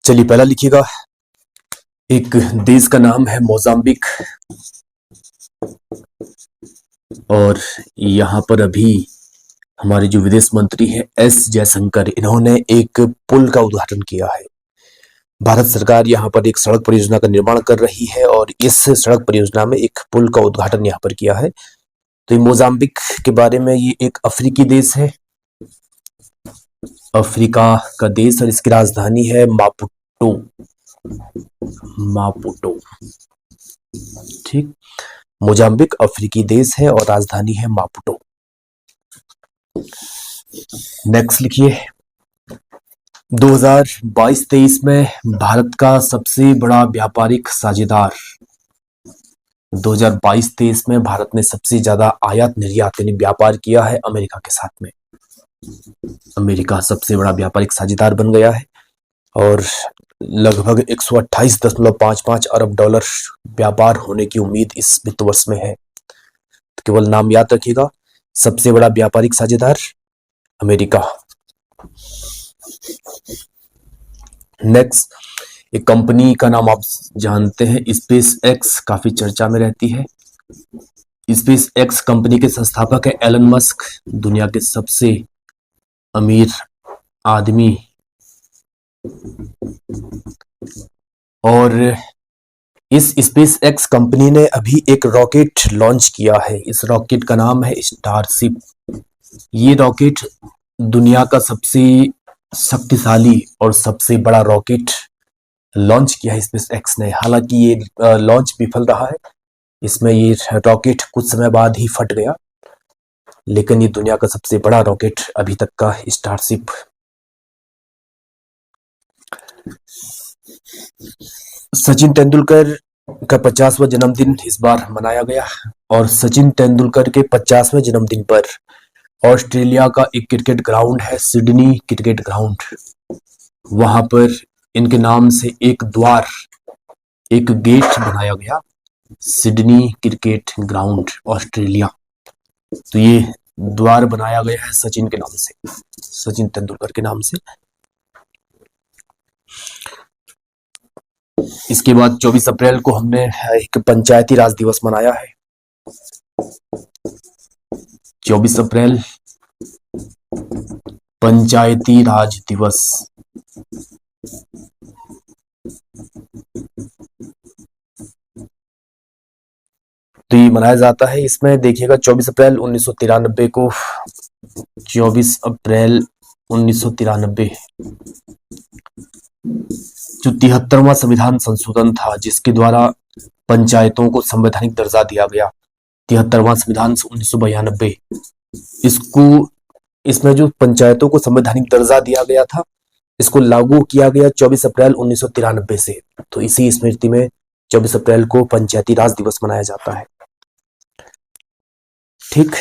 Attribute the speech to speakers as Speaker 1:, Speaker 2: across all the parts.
Speaker 1: चलिए पहला लिखिएगा। एक देश का नाम है मोजाम्बिक और यहाँ पर अभी हमारे जो विदेश मंत्री हैं एस जयशंकर, इन्होंने एक पुल का उद्घाटन किया है। भारत सरकार यहाँ पर एक सड़क परियोजना का निर्माण कर रही है और इस सड़क परियोजना में एक पुल का उद्घाटन यहाँ पर किया है। तो ये मोजाम्बिक के बारे में, ये एक अफ्रीकी देश है, अफ्रीका का देश, और इसकी राजधानी है मापुटो। मापुटो, ठीक। मोजाम्बिक अफ्रीकी देश है और राजधानी है मापुटो। नेक्स्ट लिखिए। 2022-23 में भारत का सबसे बड़ा व्यापारिक साझेदार। 2022-23 में भारत ने सबसे ज्यादा आयात निर्यात यानी व्यापार किया है अमेरिका के साथ में। अमेरिका सबसे बड़ा व्यापारिक साझेदार बन गया है और लगभग 128.55 अरब डॉलर व्यापार होने की उम्मीद इस वित्त वर्ष में है। तो केवल नाम याद रखिएगा, सबसे बड़ा व्यापारिक साझेदार अमेरिका। नेक्स्ट, एक कंपनी का नाम आप जानते हैं, स्पेस एक्स, काफी चर्चा में रहती है। स्पेस एक्स कंपनी के संस्थापक है एलन मस्क, दुनिया के सबसे अमीर आदमी। और इस स्पेस एक्स कंपनी ने अभी एक रॉकेट लॉन्च किया है। इस रॉकेट का नाम है स्टारशिप। ये रॉकेट दुनिया का सबसे शक्तिशाली और सबसे बड़ा रॉकेट लॉन्च किया है स्पेस एक्स ने। हालांकि ये लॉन्च विफल रहा है, इसमें ये रॉकेट कुछ समय बाद ही फट गया, लेकिन ये दुनिया का सबसे बड़ा रॉकेट अभी तक का स्टारशिप। सचिन तेंदुलकर का 50वां जन्मदिन इस बार मनाया गया और सचिन तेंदुलकर के 50वें जन्मदिन पर ऑस्ट्रेलिया का एक क्रिकेट ग्राउंड है, सिडनी क्रिकेट ग्राउंड, वहां पर इनके नाम से एक द्वार, एक गेट बनाया गया, सिडनी क्रिकेट ग्राउंड ऑस्ट्रेलिया। तो ये द्वार बनाया गया है सचिन के नाम से, सचिन तेंदुलकर के नाम से। इसके बाद 24 अप्रैल को हमने एक पंचायती राज दिवस मनाया है। 24 अप्रैल पंचायती राज दिवस। तो ये मनाया जाता है, इसमें देखिएगा 24 अप्रैल 1993 को, 24 अप्रैल 1993 जो 73वां संविधान संशोधन था, जिसके द्वारा पंचायतों को संवैधानिक दर्जा दिया गया, 73वां संविधान 1992। इसमें जो पंचायतों को संवैधानिक दर्जा दिया गया था, इसको लागू किया गया 24 अप्रैल 1993 से। तो इसी स्मृति में 24 अप्रैल को पंचायती राज दिवस मनाया जाता है, ठीक।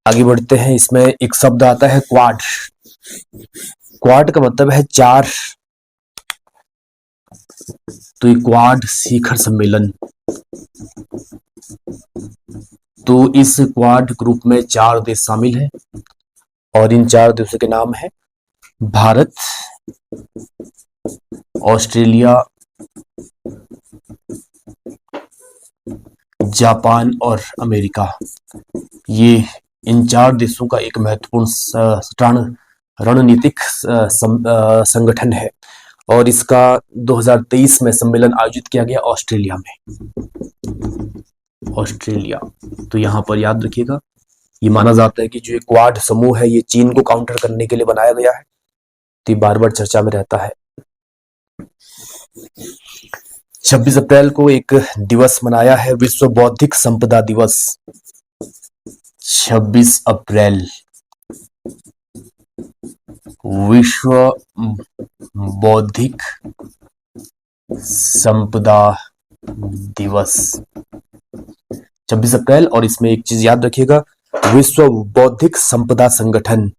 Speaker 1: आगे बढ़ते हैं। इसमें एक शब्द आता है क्वाड। क्वाड का मतलब है चार। तो ये क्वाड शिखर सम्मेलन, तो इस क्वाड ग्रुप में 4 देश शामिल हैं और इन 4 देशों के नाम है भारत, ऑस्ट्रेलिया, जापान और अमेरिका। ये इन 4 देशों का एक महत्वपूर्ण रणनीतिक संगठन है और इसका 2023 में सम्मेलन आयोजित किया गया ऑस्ट्रेलिया में, ऑस्ट्रेलिया। तो यहां पर याद रखिएगा, ये माना जाता है कि जो ये क्वाड समूह है, ये चीन को काउंटर करने के लिए बनाया गया है, तो ये बार बार चर्चा में रहता है। 26 अप्रैल को एक दिवस मनाया है, विश्व बौद्धिक संपदा दिवस। 26 अप्रैल विश्व बौद्धिक संपदा दिवस, 26 अप्रैल। और इसमें एक चीज याद रखिएगा, विश्व बौद्धिक संपदा संगठन,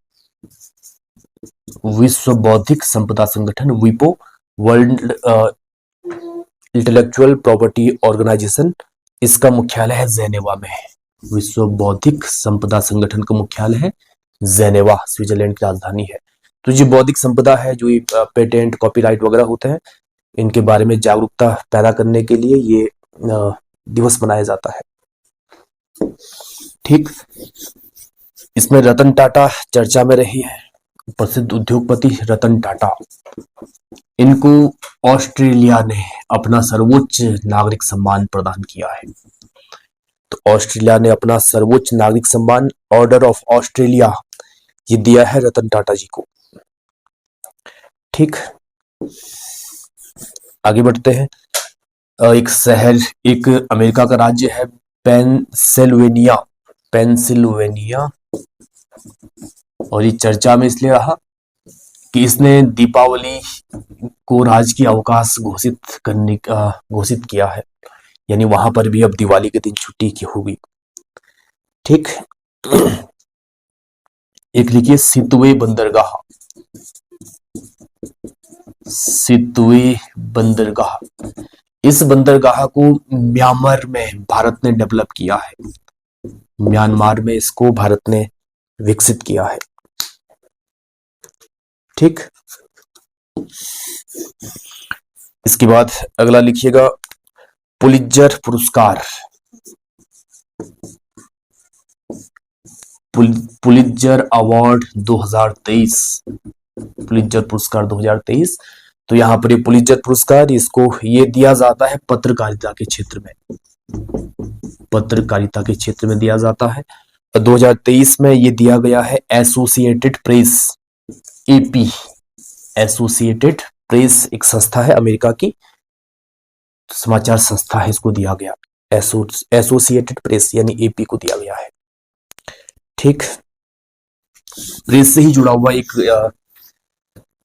Speaker 1: विश्व बौद्धिक संपदा संगठन विपो, वर्ल्ड इंटेलेक्चुअल प्रॉपर्टी ऑर्गेनाइजेशन, इसका मुख्यालय है जेनेवा में। विश्व बौद्धिक संपदा संगठन का मुख्यालय है जेनेवा, स्विट्जरलैंड की राजधानी है। तो जो बौद्धिक संपदा है, जो ये पेटेंट, कॉपीराइट वगैरह होते हैं, इनके बारे में जागरूकता पैदा करने के लिए ये दिवस मनाया जाता है। ठीक, इसमें रतन टाटा चर्चा में रही है, प्रसिद्ध उद्योगपति रतन टाटा। इनको ऑस्ट्रेलिया ने अपना सर्वोच्च नागरिक सम्मान प्रदान किया है। तो ऑस्ट्रेलिया ने अपना सर्वोच्च नागरिक सम्मान ऑर्डर ऑफ ऑस्ट्रेलिया ये दिया है रतन टाटा जी को। ठीक, आगे बढ़ते हैं। एक शहर, एक अमेरिका का राज्य है पेंसिल्वेनिया, पेंसिल्वेनिया, और ये चर्चा में इसलिए रहा कि इसने दीपावली को राजकीय अवकाश घोषित किया है, यानी वहां पर भी अब दिवाली के दिन छुट्टी की होगी। ठीक, एक लिखिए सितवे बंदरगाह, सितवे बंदरगाह। इस बंदरगाह को म्यांमार में भारत ने डेवलप किया है, म्यांमार में इसको भारत ने विकसित किया है। ठीक, इसके बाद अगला लिखिएगा पुलित्जर पुरस्कार, पुलित्जर अवार्ड 2023, पुलित्जर पुरस्कार 2023। तो यहाँ पर ये पुलित्जर पुरस्कार, इसको ये दिया जाता है पत्रकारिता के क्षेत्र में, पत्रकारिता के क्षेत्र में दिया जाता है। 2023 में ये दिया गया है associated press, AP, associated press एक संस्था है अमेरिका की, समाचार संस्था है, इसको दिया गया एसोसिएटेड प्रेस यानी एपी को दिया गया है। ठीक, प्रेस से ही जुड़ा हुआ एक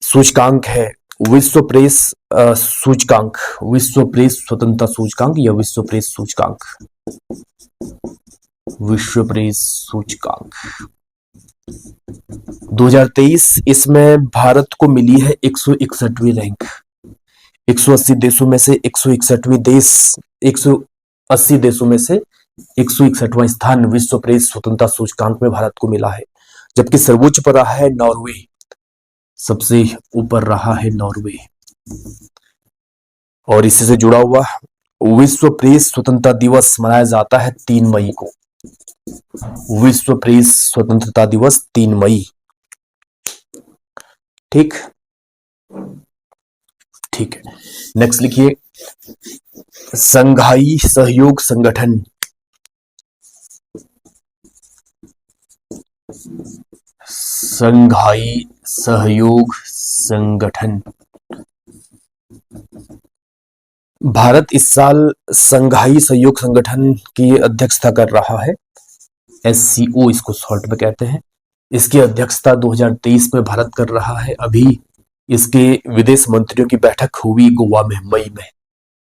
Speaker 1: सूचकांक है विश्व प्रेस सूचकांक, विश्व प्रेस स्वतंत्रता सूचकांक या विश्व प्रेस सूचकांक, विश्व प्रेस सूचकांक 2023। इसमें भारत को मिली है 161वीं रैंक, 180 देशों में से 161वीं देश, 180 देशों में से 161वां स्थान विश्व प्रेस स्वतंत्रता सूचकांक में भारत को मिला है। जबकि सर्वोच्च पर रहा है नॉर्वे, सबसे ऊपर रहा है नॉर्वे। और इसी से जुड़ा हुआ विश्व प्रेस स्वतंत्रता दिवस मनाया जाता है 3 मई को, विश्व प्रेस स्वतंत्रता दिवस 3 मई। ठीक, ठीक है, नेक्स्ट लिखिए संघाई सहयोग संगठन, संघाई सहयोग संगठन। भारत इस साल संघाई सहयोग संगठन की अध्यक्षता कर रहा है, एससीओ इसको शॉर्ट में कहते हैं। इसकी अध्यक्षता 2023 में भारत कर रहा है। अभी इसके विदेश मंत्रियों की बैठक हुई गोवा में मई में,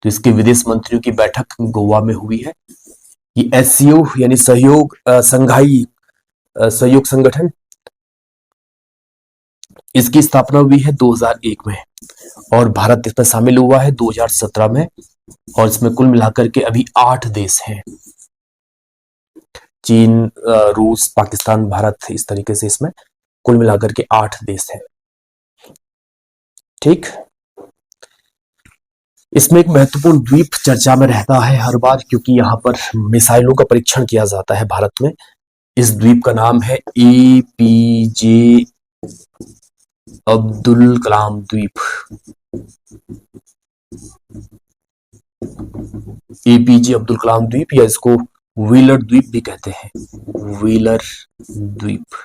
Speaker 1: तो इसके विदेश मंत्रियों की बैठक गोवा में हुई है। ये एससीओ यानी सहयोग संघाई सहयोग संगठन, इसकी स्थापना हुई है 2001 में और भारत इसमें शामिल हुआ है 2017 में। और इसमें कुल मिलाकर के अभी 8 देश हैं, चीन, रूस, पाकिस्तान, भारत, इस तरीके से इसमें कुल मिलाकर के 8 देश हैं। ठीक, इसमें एक महत्वपूर्ण द्वीप चर्चा में रहता है हर बार, क्योंकि यहाँ पर मिसाइलों का परीक्षण किया जाता है भारत में। इस द्वीप का नाम है एपीजे अब्दुल कलाम द्वीप, एपीजे अब्दुल कलाम द्वीप, या इसको व्हीलर द्वीप भी कहते हैं, व्हीलर द्वीप।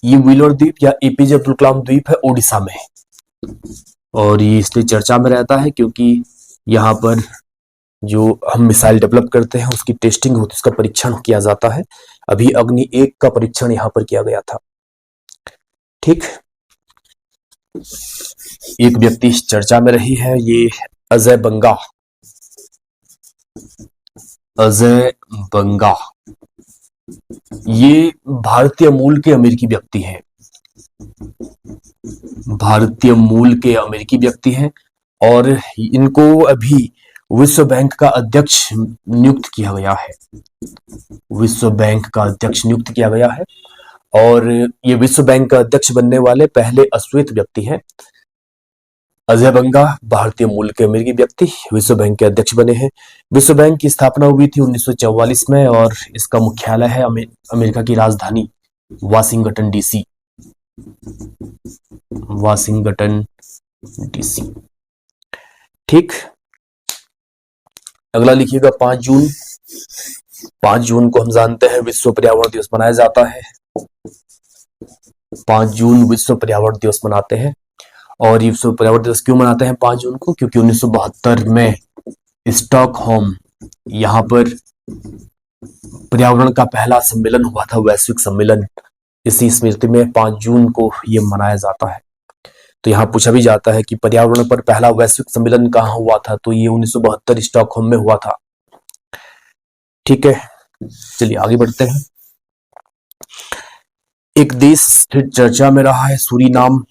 Speaker 1: ये व्हीलर द्वीप या एपीजे अब्दुल कलाम द्वीप है ओडिशा में, और ये इसलिए चर्चा में रहता है क्योंकि यहाँ पर जो हम मिसाइल डेवलप करते हैं उसकी टेस्टिंग होती है, उसका परीक्षण किया जाता है। अभी अग्नि 1 का परीक्षण यहाँ पर किया गया था। ठीक, एक व्यक्ति चर्चा में रही है, ये अजय बंगा, अजय बंगा। ये भारतीय मूल के अमेरिकी व्यक्ति हैं, भारतीय मूल के अमेरिकी व्यक्ति हैं, और इनको अभी विश्व बैंक का अध्यक्ष नियुक्त किया गया है, विश्व बैंक का अध्यक्ष नियुक्त किया गया है। और ये विश्व बैंक का अध्यक्ष बनने वाले पहले अश्वेत व्यक्ति हैं। अजय बंगा भारतीय मूल के अमेरिकी व्यक्ति विश्व बैंक के अध्यक्ष बने हैं। विश्व बैंक की स्थापना हुई थी 1944 में और इसका मुख्यालय है अमेरिका की राजधानी वाशिंगटन डीसी। Washington DC. ठीक, अगला लिखिएगा 5 जून। 5 जून को हम जानते हैं विश्व पर्यावरण दिवस मनाया जाता है। 5 जून विश्व पर्यावरण दिवस मनाते हैं। और ये विश्व पर्यावरण दिवस क्यों मनाते हैं 5 जून को? क्योंकि 1972 में स्टॉकहोम, यहां पर पर्यावरण का पहला सम्मेलन हुआ था, वैश्विक सम्मेलन। इसी स्मृति में 5 जून को ये मनाया जाता है। तो यहाँ पूछा भी जाता है कि पर्यावरण पर पहला वैश्विक सम्मेलन कहाँ हुआ था, तो ये 1972 स्टॉकहोम में हुआ था। ठीक है, चलिए आगे बढ़ते हैं। एक देश फिर चर्चा में रहा है, सूरीनाम।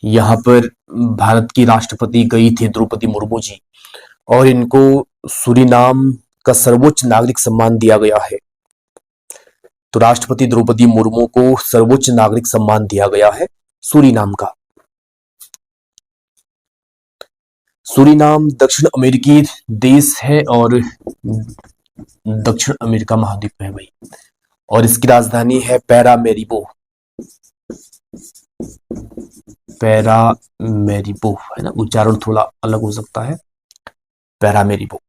Speaker 1: यहाँ पर भारत की राष्ट्रपति गई थी द्रौपदी मुर्मू जी, और इनको सूरीनाम का सर्वोच्च नागरिक सम्मान दिया गया है। तो राष्ट्रपति द्रौपदी मुर्मू को सर्वोच्च नागरिक सम्मान दिया गया है सूरीनाम का। सूरीनाम दक्षिण अमेरिकी देश है और दक्षिण अमेरिका महाद्वीप है भाई, और इसकी राजधानी है पैरामेरिबो। पैरामेरिबो है ना, उच्चारण थोड़ा अलग हो सकता है, पैरामेरिबो।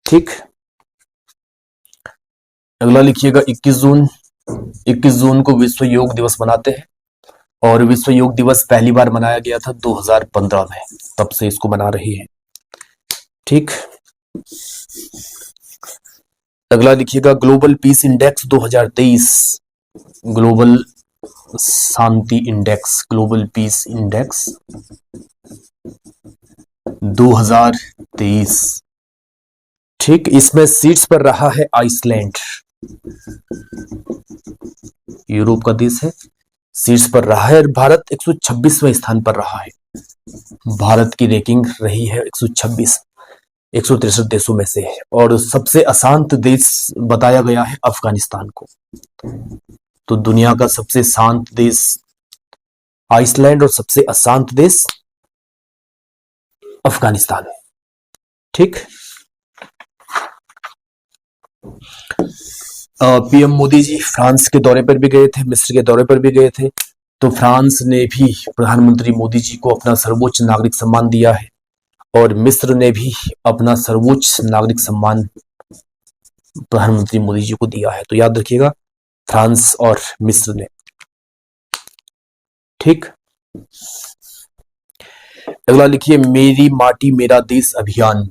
Speaker 1: ठीक, अगला लिखिएगा 21 जून। 21 जून को विश्व योग दिवस मनाते हैं, और विश्व योग दिवस पहली बार मनाया गया था 2015 में, तब से इसको मना रहे हैं। ठीक, अगला लिखिएगा ग्लोबल पीस इंडेक्स 2023। ग्लोबल शांति इंडेक्स, ग्लोबल पीस इंडेक्स 2023। ठीक, इसमें सीट्स पर रहा है आइसलैंड, यूरोप का देश है, सीट्स पर रहा है। भारत 126वें स्थान पर रहा है। भारत की रैंकिंग रही है 126, 163 देशों में से है। और सबसे अशांत देश बताया गया है अफगानिस्तान को। तो दुनिया का सबसे शांत देश आइसलैंड और सबसे अशांत देश अफगानिस्तान। ठीक, पीएम मोदी जी फ्रांस के दौरे पर भी गए थे, मिस्र के दौरे पर भी गए थे। तो फ्रांस ने भी प्रधानमंत्री मोदी जी को अपना सर्वोच्च नागरिक सम्मान दिया है, और मिस्र ने भी अपना सर्वोच्च नागरिक सम्मान प्रधानमंत्री मोदी जी को दिया है। तो याद रखिएगा, फ्रांस और मिस्र ने। ठीक, अगला लिखिए मेरी माटी मेरा देश अभियान।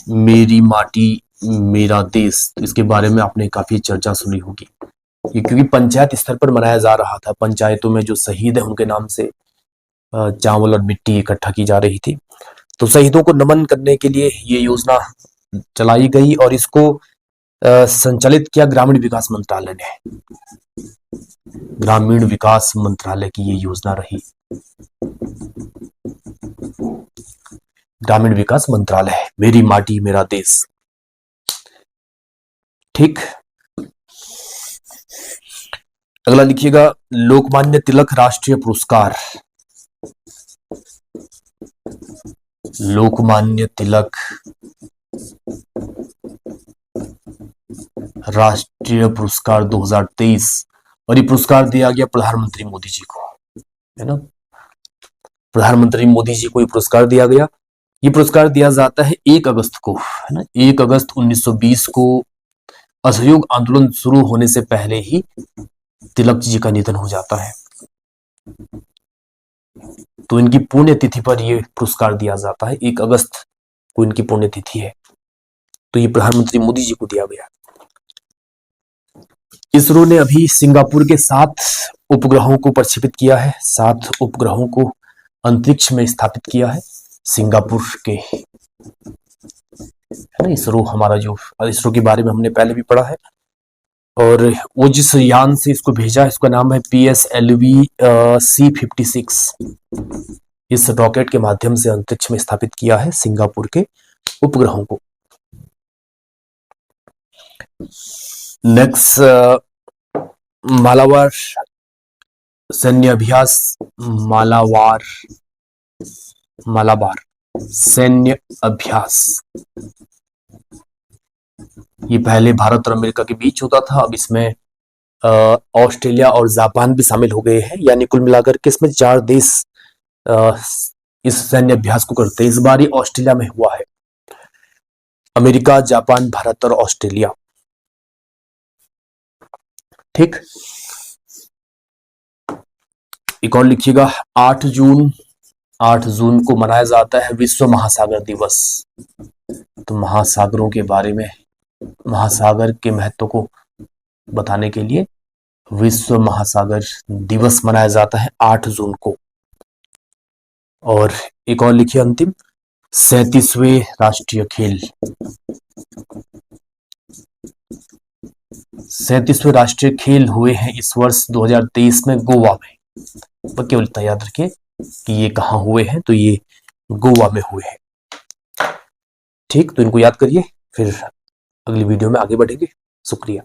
Speaker 1: मेरी माटी मेरा देश, तो इसके बारे में आपने काफी चर्चा सुनी होगी। ये क्योंकि पंचायत स्तर पर मनाया जा रहा था, पंचायतों में जो शहीद है उनके नाम से चावल और मिट्टी इकट्ठा की जा रही थी। तो शहीदों को नमन करने के लिए ये योजना चलाई गई, और इसको संचालित किया ग्रामीण विकास मंत्रालय ने। ग्रामीण विकास मंत्रालय की ये योजना रही, ग्रामीण विकास मंत्रालय, मेरी माटी मेरा देश। ठीक, अगला लिखिएगा लोकमान्य तिलक राष्ट्रीय पुरस्कार। लोकमान्य तिलक राष्ट्रीय पुरस्कार 2023, और ये पुरस्कार दिया गया प्रधानमंत्री मोदी जी को, है ना। प्रधानमंत्री मोदी जी को ये पुरस्कार दिया गया। ये पुरस्कार दिया जाता है 1 अगस्त को, है ना। 1 अगस्त 1920 को असहयोग आंदोलन शुरू होने से पहले ही तिलक जी का निधन हो जाता है। तो इनकी पुण्यतिथि पर यह पुरस्कार दिया जाता है। 1 अगस्त को इनकी पुण्यतिथि है, तो ये प्रधानमंत्री मोदी जी को दिया गया। इसरो ने अभी सिंगापुर के 7 उपग्रहों को प्रक्षेपित किया है, 7 उपग्रहों को अंतरिक्ष में स्थापित किया है सिंगापुर के, है ना। इसरो हमारा जो इसरो के बारे में हमने पहले भी पढ़ा है, और वो जिस यान से इसको भेजा, इसका नाम है PSLV C56। इस रॉकेट के माध्यम से अंतरिक्ष में स्थापित किया है सिंगापुर के उपग्रहों को। नेक्स्ट, मालाबार सैन्य अभ्यास। मालाबार सैन्य अभ्यास, ये पहले भारत और अमेरिका के बीच होता था, अब इसमें ऑस्ट्रेलिया और जापान भी शामिल हो गए हैं, यानी कुल मिलाकर के इसमें 4 देश इस सैन्य अभ्यास को करते हैं। इस बार ये ऑस्ट्रेलिया में हुआ है। अमेरिका, जापान, भारत और ऑस्ट्रेलिया। ठीक, एक और लिखिएगा, 8 जून को मनाया जाता है विश्व महासागर दिवस। तो महासागरों के बारे में, महासागर के महत्व को बताने के लिए विश्व महासागर दिवस मनाया जाता है 8 जून को। और एक और लिखिए अंतिम, 37वें राष्ट्रीय खेल। 37वें राष्ट्रीय खेल हुए हैं इस वर्ष 2023 में गोवा में। पर केवल इतना याद रखिए कि ये कहाँ हुए हैं, तो ये गोवा में हुए हैं। ठीक, तो इनको याद करिए, फिर अगली वीडियो में आगे बढ़ेंगे। शुक्रिया।